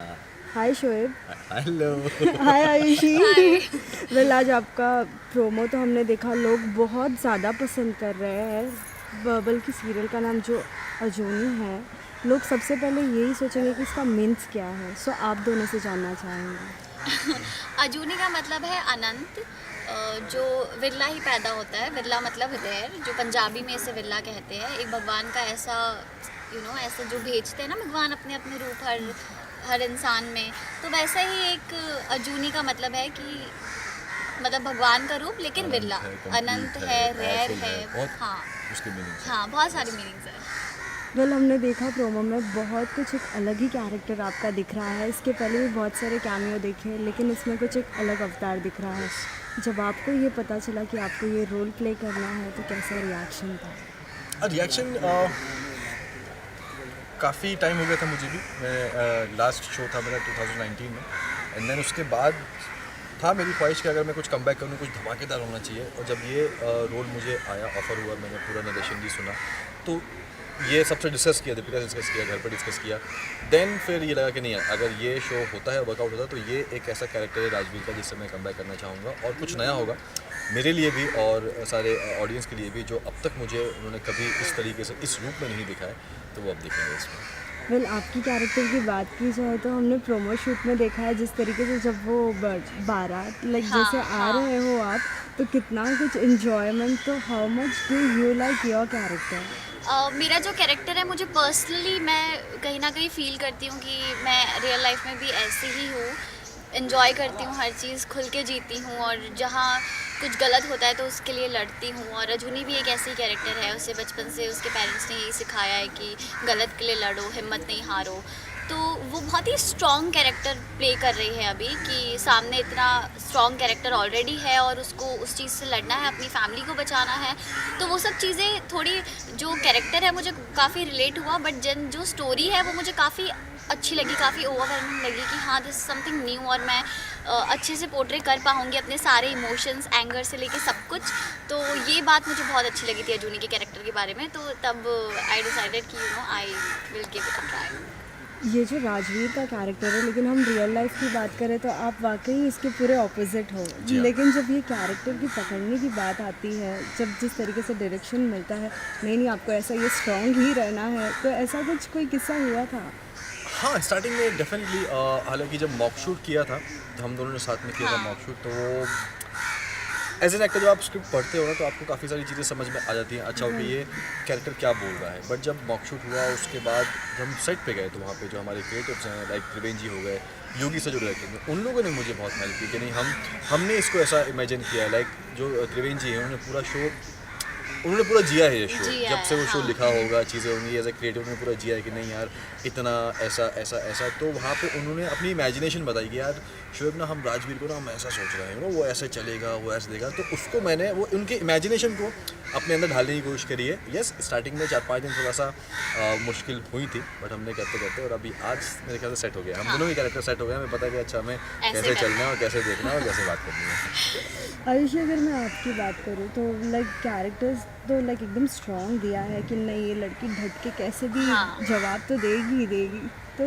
हाय Shoaib. Hello. हाय Ayushi. Well आज आपका promo तो हमने देखा, लोग बहुत ज़्यादा पसंद कर रहे हैं। बल्कि सीरियल का नाम जो अजूनी है, लोग सबसे पहले यही सोचेंगे कि इसका मीन्स क्या है। सो आप दोनों से जानना चाहेंगे। अजूनी का मतलब है अनंत, जो विरला ही पैदा होता है। विरला मतलब रेयर, जो पंजाबी में इसे विरला कहते हैं। एक भगवान का ऐसा ऐसा जो भेजते हैं ना भगवान अपने अपने रूप हर इंसान में, तो वैसा ही एक अजूनी का मतलब है कि मतलब भगवान का रूप लेकिन विरला, अनंत है, रेयर है। हाँ उसके मीनिंग हाँ, बहुत सारी मीनिंग्स है। वेल हमने देखा प्रोमो में बहुत कुछ एक अलग ही कैरेक्टर आपका दिख रहा है। इसके पहले भी बहुत सारे कैमियो देखे, लेकिन इसमें कुछ एक अलग अवतार दिख रहा है। जब आपको ये पता चला कि आपको ये रोल प्ले करना है तो कैसा रिएक्शन था? रिएक्शन काफ़ी टाइम हो गया था मुझे भी। मैं लास्ट शो था मेरा 2019 में, एंड देन उसके बाद था मेरी ख्वाहिश कि अगर मैं कुछ कमबैक करूँ कुछ धमाकेदार होना चाहिए। और जब ये रोल मुझे आया, ऑफ़र हुआ, मैंने पूरा नरेशन भी सुना, तो ये सबसे डिस्कस किया, दीपिका से डिस्कस किया, घर पर डिस्कस किया। देन फिर ये लगा कि नहीं, अगर ये शो होता है, वर्कआउट होता है, तो ये एक ऐसा कैरेक्टर है राजवीर का जिससे मैं कमबैक करना चाहूँगा और कुछ नया होगा मेरे लिए भी और सारे ऑडियंस के लिए भी, जो अब तक मुझे उन्होंने कभी इस तरीके से इस रूप में नहीं दिखाया, तो वो अब दिखेंगे इसमें। वेल आपकी कैरेक्टर की बात की जाए तो हमने प्रोमो शूट में देखा है जिस तरीके से जब वो बारात जैसे आ रहे हो आप, तो कितना कुछ इन्जॉयमेंट। तो how much do you like your character? मेरा जो कैरेक्टर है, मुझे पर्सनली मैं कहीं ना कहीं फील करती हूँ कि मैं रियल लाइफ में भी ऐसे ही हूँ। इन्जॉय करती हूँ, हर चीज़ खुल के जीती हूँ, और जहाँ कुछ गलत होता है तो उसके लिए लड़ती हूँ। और अजूनी भी एक ऐसी कैरेक्टर है, उसे बचपन से उसके पेरेंट्स ने यही सिखाया है कि गलत के लिए लड़ो, हिम्मत नहीं हारो। तो वो बहुत ही स्ट्रॉन्ग कैरेक्टर प्ले कर रही है अभी, कि सामने इतना स्ट्रॉन्ग कैरेक्टर ऑलरेडी है और उसको उस चीज़ से लड़ना है, अपनी फैमिली को बचाना है। तो वो सब चीज़ें थोड़ी, जो कैरेक्टर है मुझे काफ़ी रिलेट हुआ, बट जो स्टोरी है वो मुझे काफ़ी अच्छी लगी, काफ़ी ओवरवेलमिंग लगी कि हाँ, दिस समथिंग न्यू, और मैं अच्छे से पोर्ट्रे कर पाऊँगी अपने सारे इमोशंस, एंगर से लेके सब कुछ। तो ये बात मुझे बहुत अच्छी लगी थी अजूनी के कैरेक्टर के बारे में। तो तब आई डिसाइडेड कि I will give it a try. ये जो राजवीर का कैरेक्टर है, लेकिन हम रियल लाइफ की बात करें तो आप वाकई इसके पूरे ऑपोजिट हो। लेकिन जब ये कैरेक्टर की पकड़ने की बात आती है, जब जिस तरीके से डायरेक्शन मिलता है, नहीं आपको ऐसा ये स्ट्रॉन्ग ही रहना है, तो ऐसा कुछ कोई किस्सा हुआ था? हाँ, स्टार्टिंग में डेफिनेटली, हालांकि जब मॉक शूट किया था, तो हम दोनों ने साथ में किया था मॉक शूट, तो वो एज एन एक्टर जब आप स्क्रिप्ट पढ़ते हो ना, तो आपको काफ़ी सारी चीज़ें समझ में आ जाती हैं। अच्छा ओके, ये कैरेक्टर क्या बोल रहा है। बट जब मॉक शूट हुआ, उसके बाद जब हम सेट पे गए, तो वहाँ पे जो हमारे क्रिएटिव्स हैं, लाइक त्रिवेंद्र जी हो गए, योगी से जो डायरेक्टर हैं, उन लोगों ने मुझे बहुत हेल्प की कि नहीं, हमने इसको ऐसा इमेजिन किया है। लाइक जो त्रिवेंद्र जी हैं, उन्होंने पूरा जिया है ये शो। जब से वो शो लिखा होगा, चीज़ें होंगी, एज ए क्रिएटिव उन्होंने पूरा जिया है कि नहीं यार, इतना ऐसा ऐसा ऐसा। तो वहाँ पे उन्होंने अपनी इमेजिनेशन बताई कि यार शोएब ना, हम राजवीर को ना हम ऐसा सोच रहे हैं, वो ऐसे चलेगा, वो ऐसे देगा। तो उसको मैंने वो उनके इमेजिनेशन को अपने अंदर ढालने की कोशिश करी है। यस, स्टार्टिंग में 4-5 दिन थोड़ा सा मुश्किल हुई थी, बट हमने करते करते, और अभी आज मेरे ख्याल से सेट हो गया। हम दोनों ही कैरेक्टर सेट हो गए, हमें पता कि अच्छा हमें कैसे चलना है और कैसे देखना है और कैसे बात करनी है। आयुषी, अगर मैं आपकी बात करूँ तो लाइक कैरेक्टर्स तो लाइक एकदम स्ट्रॉन्ग दिया है कि नहीं, ये लड़की ढट के कैसे भी जवाब तो देगी ही देगी। तो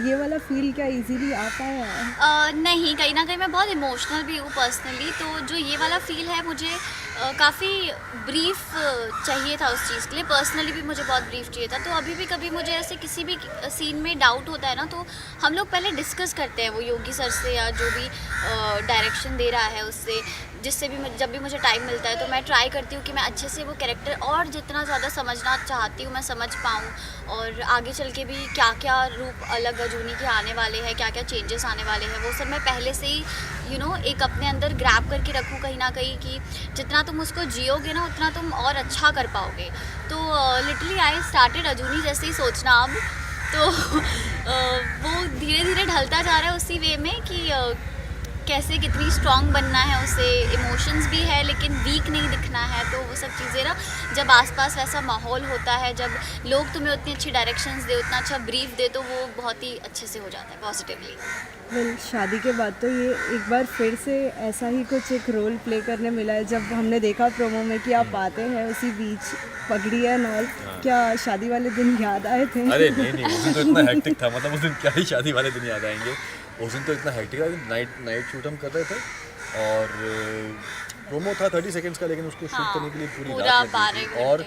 ये वाला फील क्या इजीली आ पाया है? नहीं, कहीं ना कहीं मैं बहुत इमोशनल भी हूँ पर्सनली। तो जो ये वाला फील है, मुझे काफ़ी ब्रीफ चाहिए था उस चीज़ के लिए। पर्सनली भी मुझे बहुत ब्रीफ चाहिए था। तो अभी भी कभी मुझे ऐसे किसी भी सीन में डाउट होता है ना, तो हम लोग पहले डिस्कस करते हैं, वो योगी सर से या जो भी डायरेक्शन दे रहा है उससे, जिससे भी जब भी मुझे टाइम मिलता है, तो मैं ट्राई करती हूँ कि मैं अच्छे से वो कैरेक्टर और जितना ज़्यादा समझना चाहती हूँ मैं समझ पाऊँ, और आगे चल के भी क्या क्या रूप अलग अजूनी के आने वाले हैं, क्या क्या चेंजेस आने वाले हैं, वो सब मैं पहले से ही एक अपने अंदर ग्रैब करके रखूँ कहीं ना कहीं, कि जितना तुम उसको जियोगे ना, उतना तुम और अच्छा कर पाओगे। तो लिटरली आई स्टार्टेड अजूनी जैसे ही सोचना अब, तो वो धीरे धीरे ढलता जा रहा है उसी वे में कि कैसे कितनी स्ट्रॉन्ग बनना है उसे, इमोशंस भी है लेकिन वीक नहीं दिखना है, तो वो सब चीज़ें ना जब आसपास वैसा माहौल होता है, जब लोग तुम्हें उतनी अच्छी डायरेक्शंस दे, उतना अच्छा ब्रीफ दे, तो वो बहुत ही अच्छे से हो जाता है पॉजिटिवली। वेल शादी के बाद तो ये एक बार फिर से ऐसा ही कुछ एक रोल प्ले करने मिला है, जब हमने देखा प्रोमो में कि आप आते हैं उसी बीच पगड़ी एंड ऑल, क्या शादी वाले दिन याद आए थे? अरे नहीं उस दिन तो इतना हेक्टिक था, मतलब उस दिन क्या ही शादी वाले दिन याद आएंगे। उस दिन तो इतना हेक्टिक था, नाइट शूट हम कर रहे थे और प्रोमो था 30 सेकंड्स का, लेकिन उसको शूट करने के लिए पूरी पूरा रात लगी 12 थी। और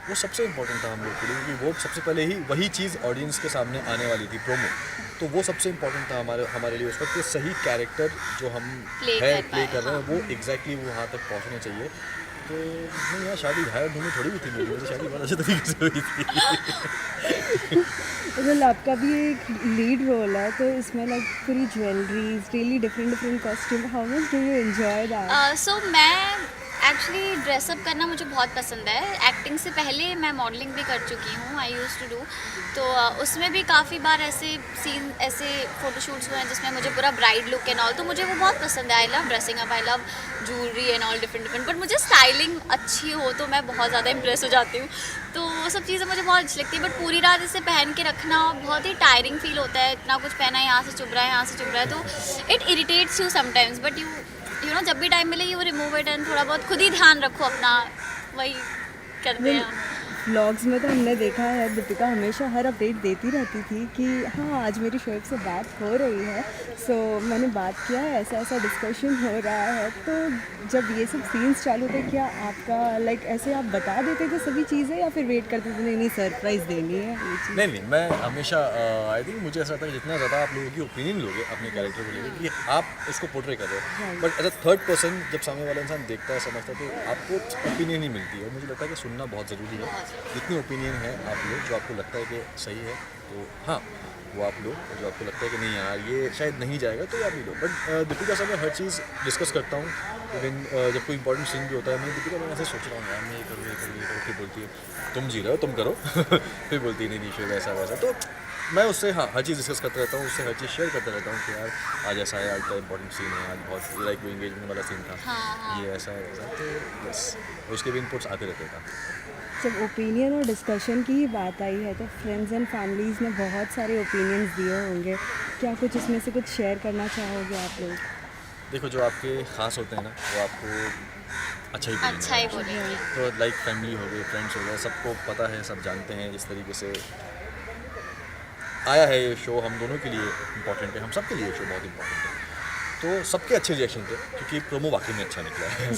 वो सबसे इम्पोर्टेंट था हम लोग के लिए, क्योंकि वो सबसे पहले ही वही चीज़ ऑडियंस के सामने आने वाली थी, प्रोमो। तो वो सबसे इम्पोर्टेंट था हमारे लिए उस वक्त, कि सही कैरेक्टर जो हम प्ले कर रहे हैं वो एग्जैक्टली वो वहाँ तक पहुँचना चाहिए। तो नहीं यार, शादी भाई धूम थोड़ी भी थी मेरी, मेरी शादी बहुत अच्छे तरीके से हुई थी। वेल आपका भी एक लीड रोल है, तो इसमें लाइक पूरी jewelleries, really different costume, how much do you enjoy that? So मैं एक्चुअली ड्रेसअप करना मुझे बहुत पसंद है। एक्टिंग से पहले मैं मॉडलिंग भी कर चुकी हूँ, आई यूज़ टू डू। तो उसमें भी काफ़ी बार ऐसे सीन, ऐसे फ़ोटोशूट्स हुए हैं जिसमें मुझे पूरा ब्राइड लुक एंड ऑल, तो मुझे वो बहुत पसंद है। I love dressing up, I love jewellery and all different, but मुझे स्टाइलिंग अच्छी हो तो मैं बहुत ज़्यादा इम्प्रेस हो जाती हूँ। तो वो सब चीज़ें मुझे बहुत अच्छी लगती है, बट पूरी रात इसे पहन के रखना बहुत ही टायरिंग फील होता है। इतना कुछ पहना है, यहाँ से चुभ रहा है, यहाँ से चुभ रहा है, तो it irritates you sometimes, but you know जब भी टाइम मिले यू रिमूव इट एंड थोड़ा बहुत खुद ही ध्यान रखो अपना, वही करते हैं हम। व्लॉग्स में तो हमने देखा है दीपिका हमेशा हर अपडेट देती रहती थी कि हाँ आज मेरी शोएब से बात हो रही है, सो मैंने बात किया है, ऐसा ऐसा डिस्कशन हो रहा है। तो जब ये सब सीन्स चालू थे, क्या आपका लाइक ऐसे आप बता देते थे सभी चीज़ें, या फिर वेट करते थे नहीं सरप्राइज़ देनी है ये चीज़? नहीं मैं हमेशा आई थिंक मुझे ऐसा लगता है कि जितना ज़्यादा आप लोगों की ओपिनियन लोगे अपने कैरेक्टर को लेकर, कि आप उसको पोर्ट्रे कर रहे हो, but as a third person जब सामने वाला इंसान देखता है, समझता है, तो आपको ओपिनियन ही मिलती है। और मुझे लगता है कि सुनना बहुत ज़रूरी है। जितनी ओपिनियन है आप लोग, जो आपको लगता है कि सही है, तो हाँ वो आप लो, जो आपको लगता है कि नहीं यार ये शायद नहीं जाएगा, तो आप भी लो। बट दीपिका से मैं हर चीज़ डिस्कस करता हूँ। इवन जब कोई इंपॉर्टेंट सीन भी होता है, मैं दीपिका मैं ऐसे सोच रहा हूँ यार, मैं ये करूँ, फिर बोलती है तुम जी रहे हो, तुम करो। फिर बोलती है नहीं शो वैसा वैसा। तो मैं उससे हाँ हर चीज़ डिस्कस करता रहता हूँ, उससे हर चीज़ शेयर करता रहता हूँ कि यार आज ऐसा है, आज का इंपॉर्टेंट सीन है, आज बहुत लाइक वो इंगेजमेंट वाला सीन था, ये ऐसा है वैसा। तो बस उसके भी इनपुट्स आते रहते थे। जब ओपिनियन और डिस्कशन की ही बात आई है, तो फ्रेंड्स एंड फैमिलीज़ ने बहुत सारे ओपिनियंस दिए होंगे, क्या कुछ इसमें से कुछ शेयर करना चाहोगे आप लोग? देखो जो आपके ख़ास होते हैं ना, वो आपको अच्छा ही बोलेंगे। तो लाइक फैमिली हो गई, फ्रेंड्स हो गए, सबको पता है, सब जानते हैं जिस तरीके से आया है ये शो, हम दोनों के लिए इम्पॉर्टेंट है, हम सब के लिए शो बहुत इम्पॉर्टेंट है। तो सबके अच्छे रिएक्शन थे, क्योंकि प्रोमो वाकई में अच्छा निकला है।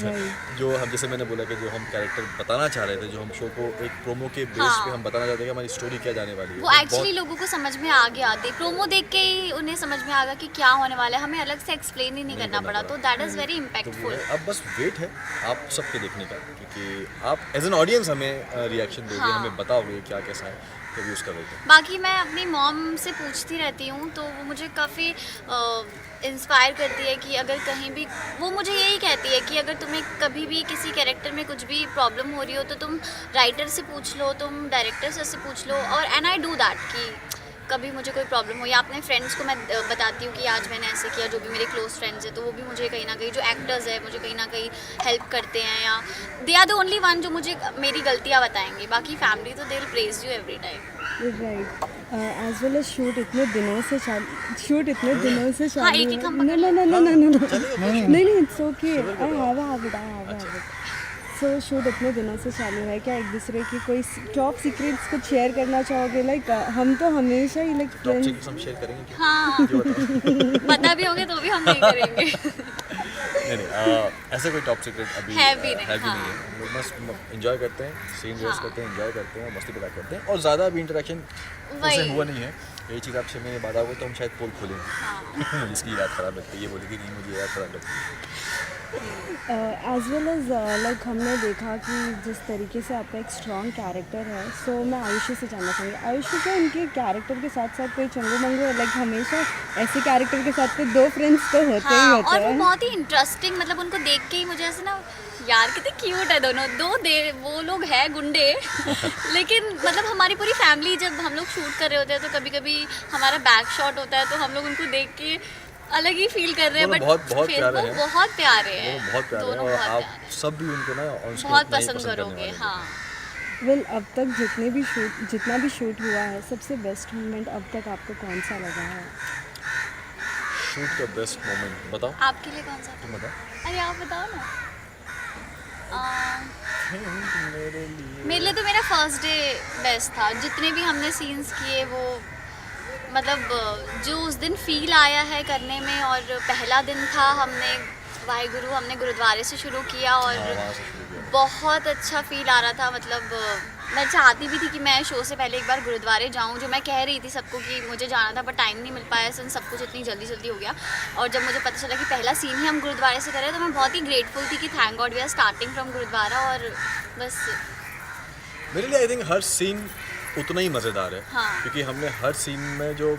जो हम, जैसे मैंने बोला कि जो हम कैरेक्टर बताना चाह रहे थे, जो हम शो को एक प्रोमो के बेस पे हम बताना चाहते हैं कि हमारी स्टोरी क्या जाने वाली है, वो एक्चुअली लोगों को समझ में आ गया थी, प्रोमो देख के ही उन्हें समझ में आ गया कि क्या होने वाला है, हमें अलग से एक्सप्लेन ही नहीं करना पड़ा, तो दैट इज़ वेरी इम्पैक्टफुल। अब बस वेट है आप सबके देखने का, क्योंकि आप एज एन ऑडियंस हमें रिएक्शन दोगे, हमें बताओगे क्या कैसा है, तो भी उसका वेट है। बाकी मैं अपनी मॉम से पूछती रहती हूँ, तो वो मुझे काफ़ी इंस्पायर करती है कि अगर कहीं भी, वो मुझे यही कहती है कि अगर तुम्हें कभी भी किसी कैरेक्टर में कुछ भी प्रॉब्लम हो रही हो, तो तुम राइटर से पूछ लो, तुम डायरेक्टर से पूछ लो, और एंड आई डू दैट कि कभी मुझे कोई प्रॉब्लम हो, या अपने फ्रेंड्स को मैं बताती हूँ कि आज मैंने ऐसे किया, जो भी मेरे क्लोज फ्रेंड्स हैं, तो वो भी मुझे कहीं ना कहीं, जो एक्टर्स हैं, मुझे कहीं ना कहीं हेल्प करते हैं, या they are the only one जो मुझे मेरी गलतियाँ बताएंगे। बाकी फैमिली तो they will praise you every time. Right, as well as shoot इतने दिनों से चालू हाँ, एक एक हम नहीं it's okay, I have a habit. So shoot इतने दिनों से चालू है, क्या एक दूसरे की कोई टॉप सीक्रेट्स कुछ शेयर करना चाहोगे? लाइक हम तो हमेशा ही लाइक टॉप सीक्रेट्स हम शेयर करेंगे क्या? हाँ, पता भी होंगे तो भी हम नहीं करेंगे। नहीं ऐसे कोई टॉप सीक्रेट अभी है भी नहीं, है। हम लोग बस एंजॉय करते हैं, सीन रेस करते हैं, एंजॉय करते हैं, मस्ती मजाक करते हैं, और ज़्यादा अभी इंटरेक्शन उससे हुआ नहीं है। यही चीज़ आप 6 महीने बाद आओगे तो हम शायद पोल खोलेंगे। जिसकी याद ख़राब लगती है, ये बोलेगी नहीं मुझे याद ख़राब लगती है। एज वेल एज लाइक हमने देखा कि जिस तरीके से आपका एक स्ट्रॉन्ग कैरेक्टर है, सो मैं आयुषी से जानना चाहूँगी, आयुषी को उनके कैरेक्टर के साथ साथ कोई चंगू मंगू, लाइक हमेशा ऐसे कैरेक्टर के साथ तो 2 फ्रेंड्स तो होते ही होते और हैं। वो बहुत ही इंटरेस्टिंग, मतलब उनको देख के ही मुझे ऐसे ना, यार कितने क्यूट है दोनों, वो लोग हैं गुंडे लेकिन मतलब हमारी पूरी फैमिली, जब हम लोग शूट कर रहे होते हैं तो कभी कभी हमारा बैक शॉट होता है, तो हम लोग उनको देख के अलग ही फील कर रहे हैं, दोनों बट बहुत फिर प्यारे वो हैं। बहुत प्यारे हैं, दोनों बहुत प्यारे हैं दोनों और बहुत आप प्यारे हैं। सब भी उनको ना on screen बहुत उतना ही पसंद करने करोगे, वाले हैं। हाँ। वेल अब तक जितना भी शूट हुआ है, सबसे बेस्ट मोमेंट अब तक आपको कौन सा लगा है? शूट का बेस्ट मोमेंट बताओ, आपके लिए कौन सा था? तुम बताओ। अरे आप बताओ ना। मेरे लिए मेरे लिए तो मेरा फर्स्ट डे बेस्ट था। जितने भी हमने सीन्स किए वो मतलब जो उस दिन फील आया है करने में, और पहला दिन था, हमने गुरुद्वारे से शुरू किया और हाँ, वहाँ से शुरू किया। बहुत अच्छा फील आ रहा था। मतलब मैं चाहती भी थी कि मैं शो से पहले एक बार गुरुद्वारे जाऊं, जो मैं कह रही थी सबको कि मुझे जाना था, पर टाइम नहीं मिल पाया, सिंस सब कुछ इतनी जल्दी जल्दी हो गया। और जब मुझे पता चला कि पहला सीन ही हम गुरुद्वारे से कर रहे हैं, तो मैं बहुत ही ग्रेटफुल थी कि thank God we are starting from gurdwara. और बस मेरे लिए आई थिंक हर सीन उतना ही मज़ेदार है, हाँ। क्योंकि हमने हर सीन में जो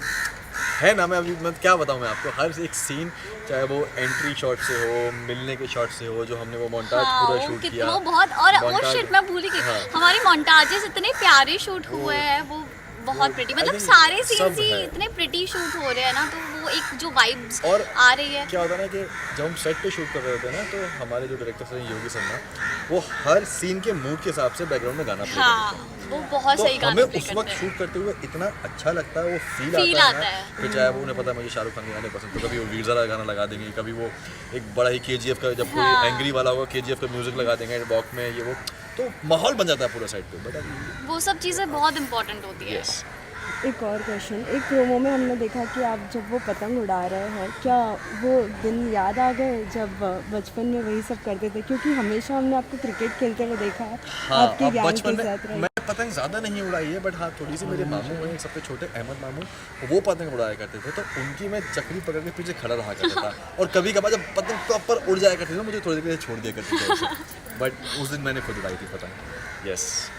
है ना, मैं क्या बताऊँ मैं आपको, हर एक सीन चाहे वो एंट्री शॉट से हो, मिलने के शॉट से हो, जो हमने वो मोन्टाज हाँ, पूरा वो शूट कितना किया। वो बहुत, और वो montage- शिट मैं भूल ही गई। हाँ। हमारी मोन्टाजेस इतने प्यारे शूट हुए हैं, वो बहुत प्रिटी, I मतलब think सारे सब सीन्स ही है। इतने प्रिटी शूट हो रहे हैं ना, तो वो एक जो वाइब्स और आ रही है। क्या होता है ना कि जब हम सेट पे शूट कर रहे होते हैं ना, तो हमारे जो डायरेक्टर हैं योगी शर्मा, वो हर सीन के मूड के हिसाब से बैकग्राउंड में गाना प्ले हाँ, करते हैं। वो बहुत तो सही गाना हमें प्ले उस करते वक्त हैं। शूट करते हुए इतना अच्छा लगता है, वो फील Feel आता आता है है। ना। फिर चाहे वो उन्हें पता है मुझे शाहरुख खान के गाने पसंद, तो कभी वो वीर ज़ारा गाना लगा देंगे, कभी वो एक बड़ा ही KGF का, जब हाँ। कोई एंग्री वाला होगा KGF का म्यूजिक लगा देंगे बॉक्स में, ये वो, तो माहौल बन जाता है पूरा साइड पे। बट वो सब चीज़ें बहुत इंपॉर्टेंट होती है। यस, एक और क्वेश्चन, एक प्रोमो में हमने देखा कि आप जब वो पतंग उड़ा रहे हैं, क्या वो दिन याद आ गए जब बचपन में वही सब करते थे? क्योंकि हमेशा हमने आपको क्रिकेट खेलते हुए देखा है, हाँ, आपकी अब गैंग बचपन के में साथ रहे। मैं पतंग ज़्यादा नहीं उड़ाई है, बट हाँ थोड़ी सी मेरे मामू हैं, एक सबसे छोटे अहमद मामू, वो पतंग उड़ाया करते थे, तो उनकी मैं चक्री पकड़ के पीछे खड़ा रहा करता था। और कभी कभार जब पतंग प्रॉपर उड़ जाया करती थी, मुझे थोड़ी देर के लिए छोड़ दिया करती थी। बट उस दिन मैंने खुद उड़ाई थी पतंग। यस।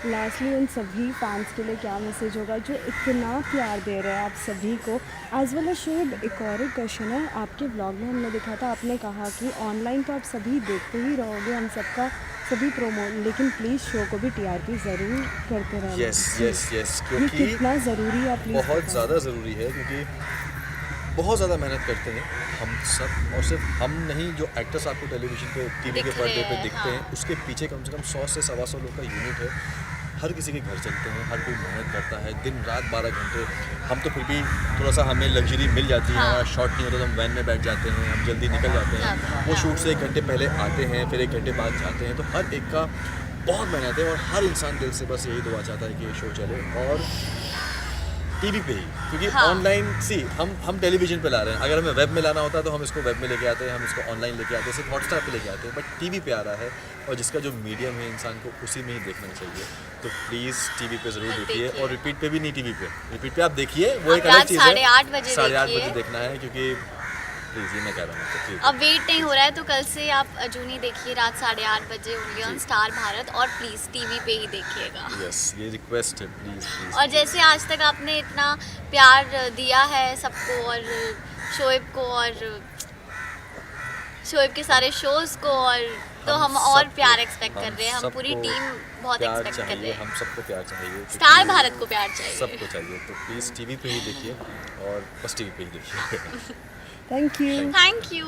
लास्टली उन सभी फैंस के लिए क्या मैसेज होगा जो इतना प्यार दे रहे हैं आप सभी को? एज वेल एज शोएब, एक और एक क्वेश्चन है, आपके ब्लॉग में हमने देखा था, आपने कहा कि ऑनलाइन तो आप सभी देखते ही रहोगे हम सबका सभी प्रोमो, लेकिन प्लीज़ शो को भी TRP ज़रूर करते रहना। यस यस यस, ये क्योंकि कितना ज़रूरी है प्लीज़ बहुत बताएं। ज़्यादा ज़रूरी है, क्योंकि बहुत ज़्यादा मेहनत करते हैं हम सब, और सिर्फ हम नहीं, जो एक्टर्स आपको टेलीविज़न पे, टीवी के दिख पर्दे रहे पे हैं, दिखते हैं, हाँ। उसके पीछे कम से कम 100 से 125 लोग का यूनिट है। हर किसी के घर चलते हैं, हर कोई मेहनत करता है दिन रात 12 घंटे। हम तो फिर भी थोड़ा सा हमें लग्जरी मिल जाती है, हाँ। हमारा शॉट नहीं होता तो हम वैन में बैठ जाते हैं, हम जल्दी निकल जाते हैं। जाते हैं, वो हाँ। शूट से 1 घंटे पहले आते हैं, फिर 1 घंटे बाद जाते हैं, तो हर एक का बहुत मेहनत है, और हर इंसान दिल से बस यही दुआ चाहता है कि ये शो चले, और टीवी पे ही, क्योंकि हाँ। ऑनलाइन हम टेलीविजन पे ला रहे हैं, अगर हमें वेब में लाना होता तो हम इसको वेब में लेके आते हैं, हम इसको ऑनलाइन लेके आते हैं, सिर्फ हॉटस्टार पे लेके आते हैं, बट टीवी पे आ रहा है, और जिसका जो मीडियम है इंसान को उसी में ही देखना चाहिए। तो प्लीज़ टीवी पे ज़रूर देखिए, देखिए। और रिपीट पे भी नहीं, टीवी पे रिपीट पे आप देखिए, वो अब एक अलग रात चीज़ है। 8:30 बजे 8:30 देखिए। बजे देखना है, क्योंकि प्लीज़ ये मैं कह रहा हूँ, तो प्लीज़। अब वेट नहीं हो रहा है, तो कल से आप अजूनी देखिए रात 8:30 बजे ओनली ऑन स्टार भारत, और प्लीज़ टीवी पे ही देखिएगा। यस, ये रिक्वेस्ट है, प्लीज़ प्लीज़। और जैसे आज तक आपने इतना प्यार दिया है सबको, और शोएब को, और शोएब के सारे शोज़ को, और तो हम और सबको- प्यार एक्सपेक्ट कर रहे हैं, हम पूरी सबको टीम बहुत प्यार एक्सपेक्ट कर चाहिए, रहे हैं। हम सबको प्यार चाहिए, स्टार क्योंकि भारत को प्यार चाहिए। सबको चाहिए, तो प्लीज़ टीवी पे ही देखिए, और बस टीवी पे ही देखिए। Thank you. Thank you.